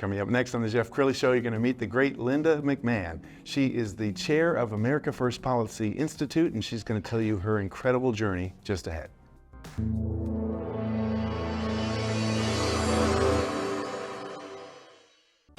Coming up next on the Jeff Crilley Show, you're going to meet the great Linda McMahon. She is the chair of America First Policy Institute, and she's going to tell you her incredible journey just ahead.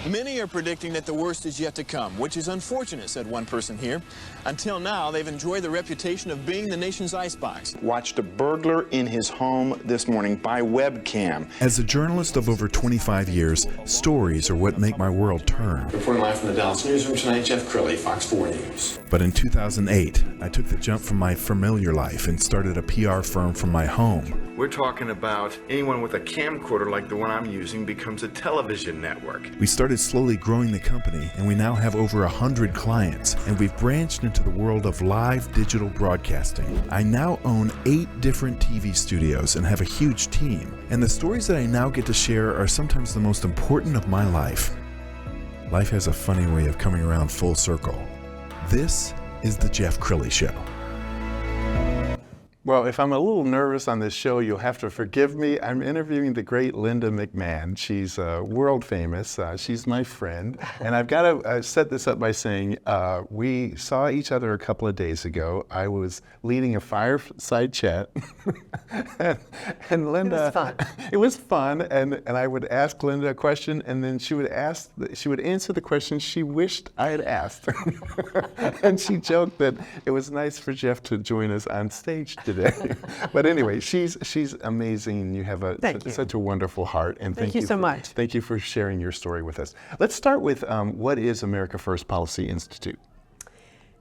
Many are predicting that the worst is yet to come, which is unfortunate, said one person here. Until now, they've enjoyed the reputation of being the nation's icebox. Watched a burglar in his home this morning by webcam. As a journalist of over 25 years, stories are what make my world turn. Reporting live from the Dallas newsroom tonight, Jeff Crilley, Fox 4 News. But in 2008, I took the jump from my familiar life and started a PR firm from my home. We're talking about anyone with a camcorder like the one I'm using becomes a television network. We started slowly growing the company, and we now have over 100 clients, and we've branched into the world of live digital broadcasting. I now own 8 different TV studios and have a huge team, and the stories that I now get to share are sometimes the most important of my life. Life has a funny way of coming around full circle. This is the Jeff Crilley Show. Well, if I'm a little nervous on this show, you'll have to forgive me. I'm interviewing the great Linda McMahon. She's world famous. She's my friend. And I've got to set this up by saying we saw each other a couple of days ago. I was leading a fireside chat. and Linda, it was fun. It was fun. And I would ask Linda a question, and then she would answer the question she wished I had asked. And she joked that it was nice for Jeff to join us on stage today. But anyway, she's amazing. You have such a wonderful heart, and thank you so much. Thank you for sharing your story with us. Let's start with what is America First Policy Institute?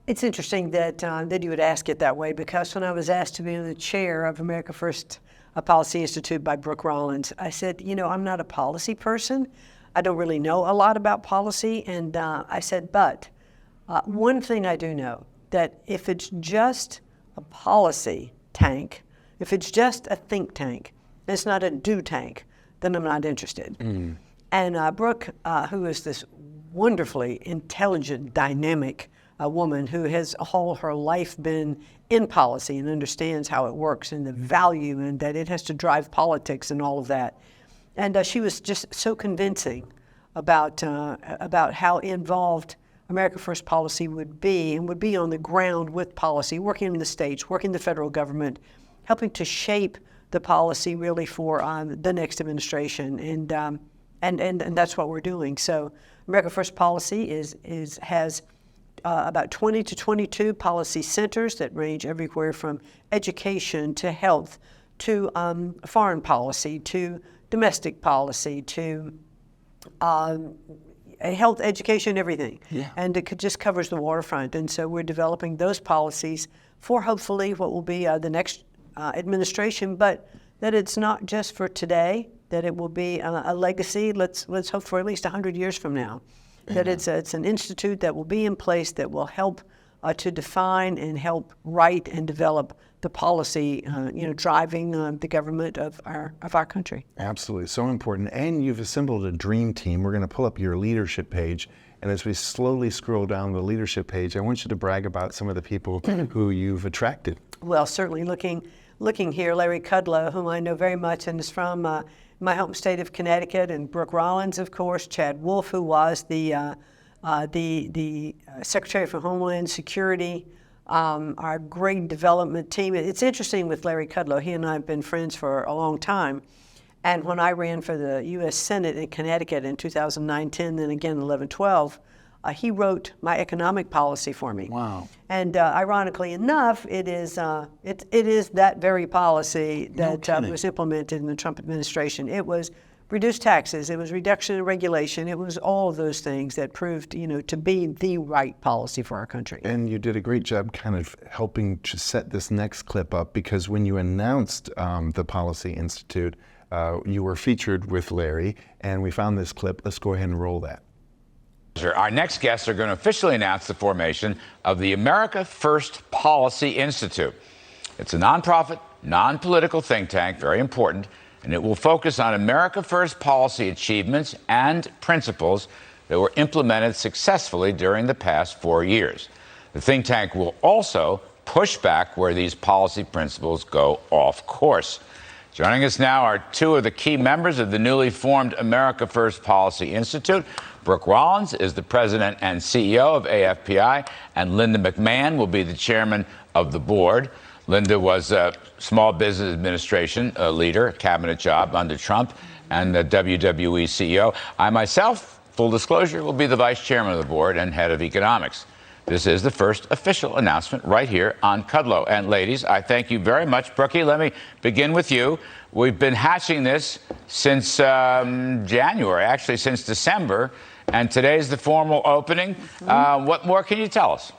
It's interesting that you would ask it that way, because when I was asked to be the chair of America First Policy Institute by Brooke Rollins, I said, I'm not a policy person. I don't really know a lot about policy, and I said, but one thing I do know, that if it's just a policy tank, if it's just a think tank, it's not a do tank, then I'm not interested. And Brooke, who is this wonderfully intelligent, dynamic woman who has all her life been in policy and understands how it works and the value and that it has to drive politics and all of that. And she was just so convincing about how involved America First Policy would be, and would be on the ground with policy, working in the states, working the federal government, helping to shape the policy really for the next administration, and that's what we're doing. So America First Policy has about 20 to 22 policy centers that range everywhere from education to health to foreign policy to domestic policy to health, education, everything. Yeah. And it just covers the waterfront. And so we're developing those policies for hopefully what will be the next administration, but that it's not just for today, that it will be a legacy. Let's hope for at least 100 years from now. That it's an institute that will be in place that will help to define and help write and develop the policy, driving the government of our country. Absolutely, so important. And you've assembled a dream team. We're going to pull up your leadership page, and as we slowly scroll down the leadership page, I want you to brag about some of the people who you've attracted. Well, certainly looking here, Larry Kudlow, whom I know very much and is from my home state of Connecticut, and Brooke Rollins, of course, Chad Wolf, who was the Secretary for Homeland Security, our great development team. It's interesting with Larry Kudlow. He and I have been friends for a long time. And when I ran for the U.S. Senate in Connecticut in 2009, 10, then again 11, 12, he wrote my economic policy for me. Wow. And ironically enough, it is that very policy that was implemented in the Trump administration. It was reduced taxes, it was reduction in regulation, it was all of those things that proved, to be the right policy for our country. And you did a great job kind of helping to set this next clip up, because when you announced the Policy Institute, you were featured with Larry, and we found this clip. Let's go ahead and roll that. Our next guests are going to officially announce the formation of the America First Policy Institute. It's a nonprofit, non-political think tank, very important, and it will focus on America First policy achievements and principles that were implemented successfully during the past 4 years. The think tank will also push back where these policy principles go off course. Joining us now are two of the key members of the newly formed America First Policy Institute. Brooke Rollins is the president and CEO of AFPI, and Linda McMahon will be the chairman of the board. Linda was a small business administration leader, a cabinet job under Trump, and the WWE CEO. I myself, full disclosure, will be the vice chairman of the board and head of economics. This is the first official announcement right here on Kudlow. And ladies, I thank you very much. Brookie, let me begin with you. We've been hatching this since January, actually since December, and today's the formal opening. What more can you tell us?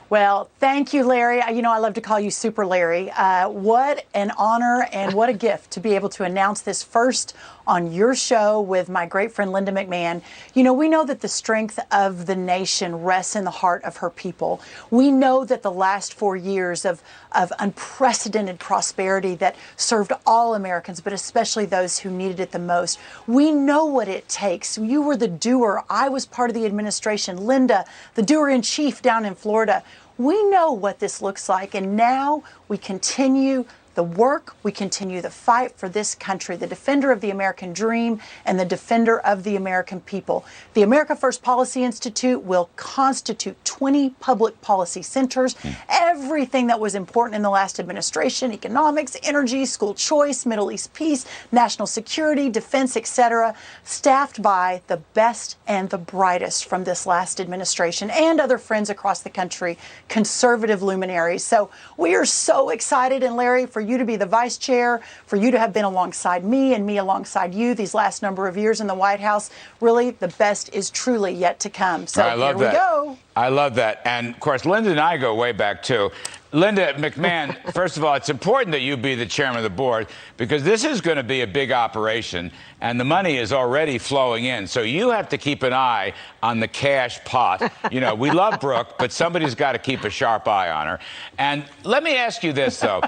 Well, thank you, Larry. You know, I love to call you Super Larry. What an honor and what a gift to be able to announce this first on your show with my great friend Linda McMahon. You know, we know that the strength of the nation rests in the heart of her people. We know that the last 4 years of unprecedented prosperity that served all Americans, but especially those who needed it the most. We know what it takes. You were the doer. I was part of the administration. Linda, the doer-in-chief down in Florida. We know what this looks like, and now we continue the work, we continue the fight for this country, the defender of the American dream and the defender of the American people. The America First Policy Institute will constitute 20 public policy centers, everything that was important in the last administration, economics, energy, school choice, Middle East peace, national security, defense, etc., staffed by the best and the brightest from this last administration and other friends across the country, conservative luminaries. So we are so excited, and Larry, for you to be the vice chair, for you to have been alongside me and me alongside you these last number of years in the White House. Really, the best is truly yet to come. So here we go. I love that. And of course, Linda and I go way back too. Linda McMahon, first of all, it's important that you be the chairman of the board because this is going to be a big operation and the money is already flowing in. So you have to keep an eye on the cash pot. You know, we love Brooke, but somebody's got to keep a sharp eye on her. And let me ask you this, though.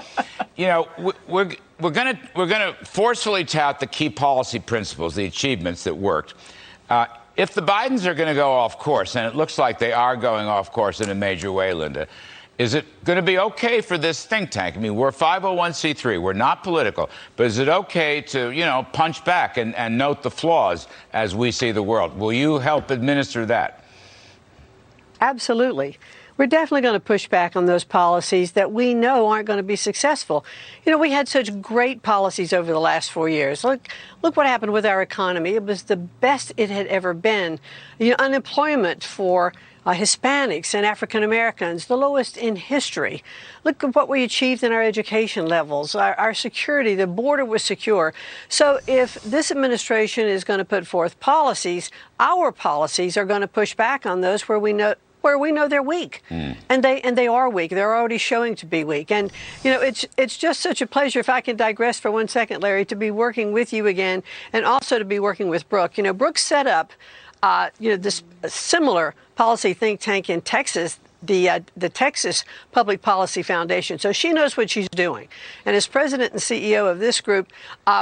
You know, we're going to forcefully tout the key policy principles, the achievements that worked. If the Bidens are going to go off course, and it looks like they are going off course in a major way, Linda, is it going to be okay for this think tank? I mean, we're 501c3. We're not political. But is it okay to, you know, punch back and note the flaws as we see the world? Will you help administer that? Absolutely. We're definitely going to push back on those policies that we know aren't going to be successful. You know, we had such great policies over the last 4 years. Look what happened with our economy. It was the best it had ever been. You know, unemployment for Hispanics and African Americans, the lowest in history. Look at what we achieved in our education levels, our security, the border was secure. So if this administration is going to put forth policies, our policies are going to push back on those where we know they're weak. And they are weak. They're already showing to be weak. And, you know, it's just such a pleasure, if I can digress for 1 second, Larry, to be working with you again and also to be working with Brooke. You know, Brooke set up, this similar policy think tank in Texas, the Texas Public Policy Foundation. So she knows what she's doing. And as president and CEO of this group,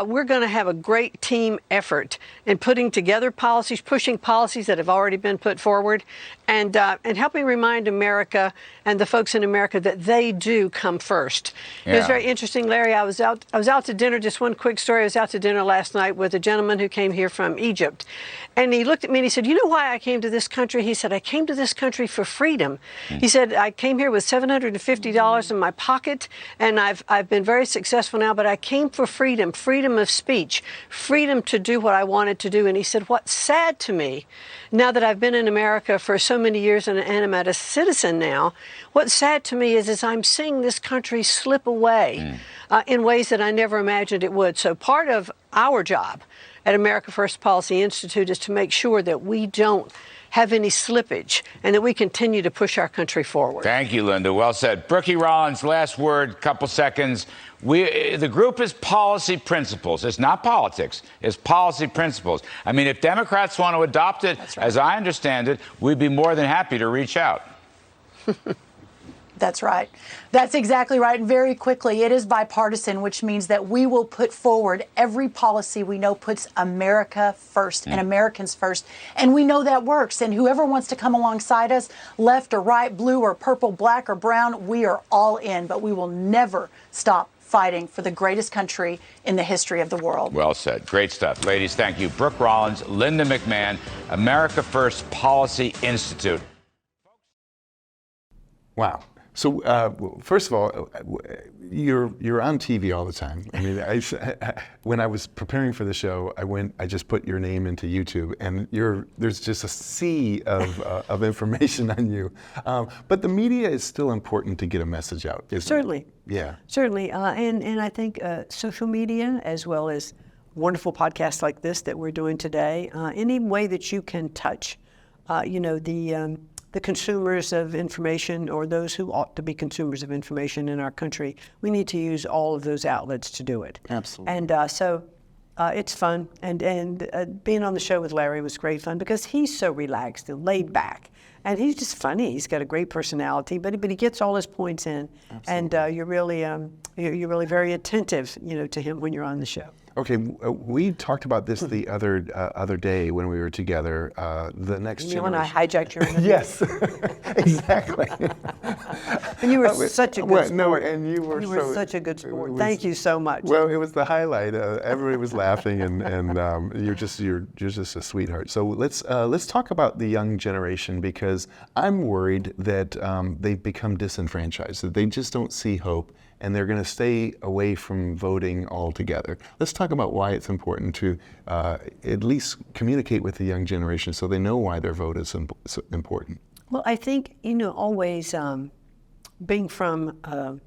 we're going to have a great team effort in putting together policies, pushing policies that have already been put forward, and helping remind America and the folks in America that they do come first. Yeah. It was very interesting, Larry. I was out to dinner. Just one quick story. I was out to dinner last night with a gentleman who came here from Egypt. And he looked at me and he said, "You know why I came to this country?" He said, "I came to this country for freedom." He said, "I came here with $750 in my pocket, and I've been very successful now, but I came for freedom, freedom of speech, freedom to do what I wanted to do." And he said, "What's sad to me, now that I've been in America for so many years and I'm a citizen now, what's sad to me is I'm seeing this country slip away in ways that I never imagined it would." So part of our job at America First Policy Institute is to make sure that we don't have any slippage and that we continue to push our country forward. Thank you, Linda. Well said. Brookie Rollins, last word, couple seconds. The group is policy principles. It's not politics. It's policy principles. I mean, if Democrats want to adopt it, right, as I understand it, we'd be more than happy to reach out. That's right. That's exactly right. And very quickly, it is bipartisan, which means that we will put forward every policy we know puts America first and Americans first. And we know that works. And whoever wants to come alongside us, left or right, blue or purple, black or brown, we are all in. But we will never stop fighting for the greatest country in the history of the world. Well said. Great stuff. Ladies, thank you. Brooke Rollins, Linda McMahon, America First Policy Institute. Wow. So, well, first of all, you're on TV all the time. I mean, when I was preparing for the show, I just put your name into YouTube, and there's just a sea of information on you. But the media is still important to get a message out, isn't Certainly. it? Yeah. Certainly. And I think social media, as well as wonderful podcasts like this that we're doing today, any way that you can touch, the consumers of information, or those who ought to be consumers of information in our country, we need to use all of those outlets to do it. Absolutely. And so it's fun. And being on the show with Larry was great fun because he's so relaxed and laid back. And he's just funny. He's got a great personality, but he gets all his points in. Absolutely. And you're really very attentive, to him when you're on the show. Okay, we talked about this the other day when we were together. The next generation. When I hijacked your interview. Yes, exactly. And you were such a good sport. No, and you were such a good sport. Thank you so much. Well, it was the highlight. Everybody was laughing, and you're just a sweetheart. So let's talk about the young generation, because I'm worried that they've become disenfranchised, that they just don't see hope, and they're going to stay away from voting altogether. Let's talk about why it's important to at least communicate with the young generation so they know why their vote is so important. Well, I think, always being from a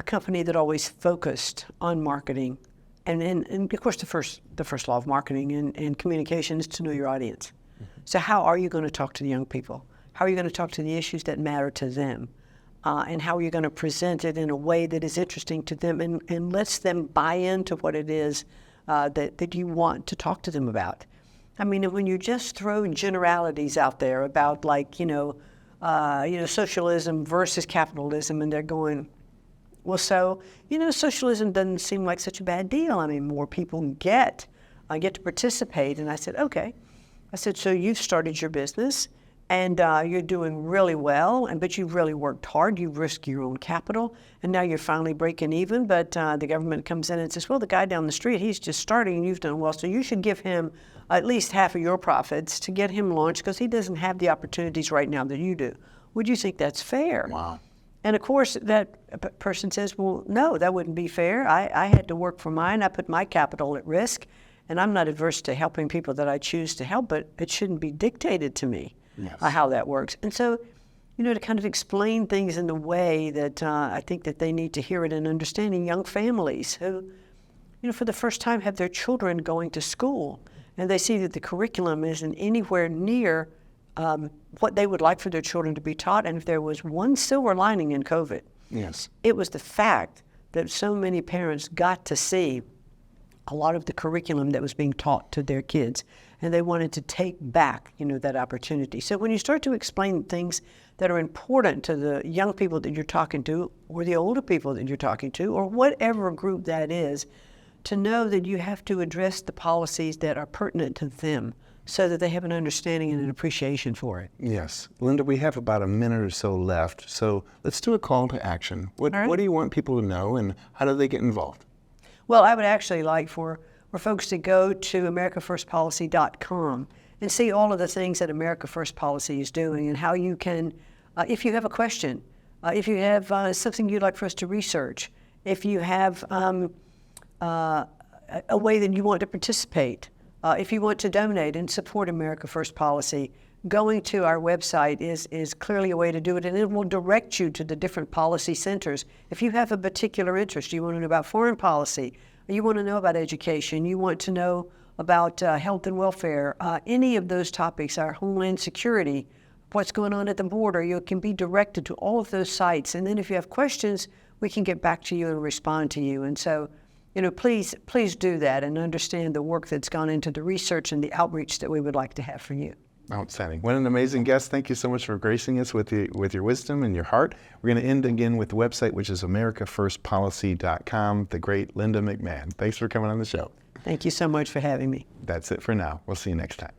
company that always focused on marketing, and of course the first law of marketing and communication is to know your audience. Mm-hmm. So how are you going to talk to the young people? How are you going to talk to the issues that matter to them? And how are you going to present it in a way that is interesting to them and lets them buy into what it is that you want to talk to them about? I mean, when you just throw generalities out there about socialism versus capitalism, and they're going, well, so, socialism doesn't seem like such a bad deal. I mean, more people get to participate. And I said, okay. I said, so you've started your business. And you're doing really well, but you've really worked hard. You've risked your own capital, and now you're finally breaking even. But the government comes in and says, well, the guy down the street, he's just starting, and you've done well, so you should give him at least half of your profits to get him launched, because he doesn't have the opportunities right now that you do. Would you think that's fair? Wow. And of course, that person says, well, no, that wouldn't be fair. I had to work for mine. I put my capital at risk, and I'm not adverse to helping people that I choose to help, but it shouldn't be dictated to me. Yes. How that works. And so, to kind of explain things in the way that I think that they need to hear it, and understanding young families who, for the first time have their children going to school, and they see that the curriculum isn't anywhere near what they would like for their children to be taught. And if there was one silver lining in COVID, yes, it was the fact that so many parents got to see a lot of the curriculum that was being taught to their kids, and they wanted to take back, that opportunity. So when you start to explain things that are important to the young people that you're talking to, or the older people that you're talking to, or whatever group that is, to know that you have to address the policies that are pertinent to them so that they have an understanding and an appreciation for it. Yes. Linda, we have about a minute or so left, so let's do a call to action. What do you want people to know, and how do they get involved? Well, I would actually like for folks to go to americafirstpolicy.com and see all of the things that America First Policy is doing, and how you can, if you have a question, if you have something you'd like for us to research, if you have a way that you want to participate, if you want to donate and support America First Policy, going to our website is clearly a way to do it, and it will direct you to the different policy centers. If you have a particular interest, you want to know about foreign policy, you want to know about education, you want to know about health and welfare, any of those topics, our homeland security, what's going on at the border, you can be directed to all of those sites. And then if you have questions, we can get back to you and respond to you. And so, please do that, and understand the work that's gone into the research and the outreach that we would like to have for you. Outstanding. What an amazing guest. Thank you so much for gracing us with your wisdom and your heart. We're going to end again with the website, which is americafirstpolicy.com, the great Linda McMahon. Thanks for coming on the show. Thank you so much for having me. That's it for now. We'll see you next time.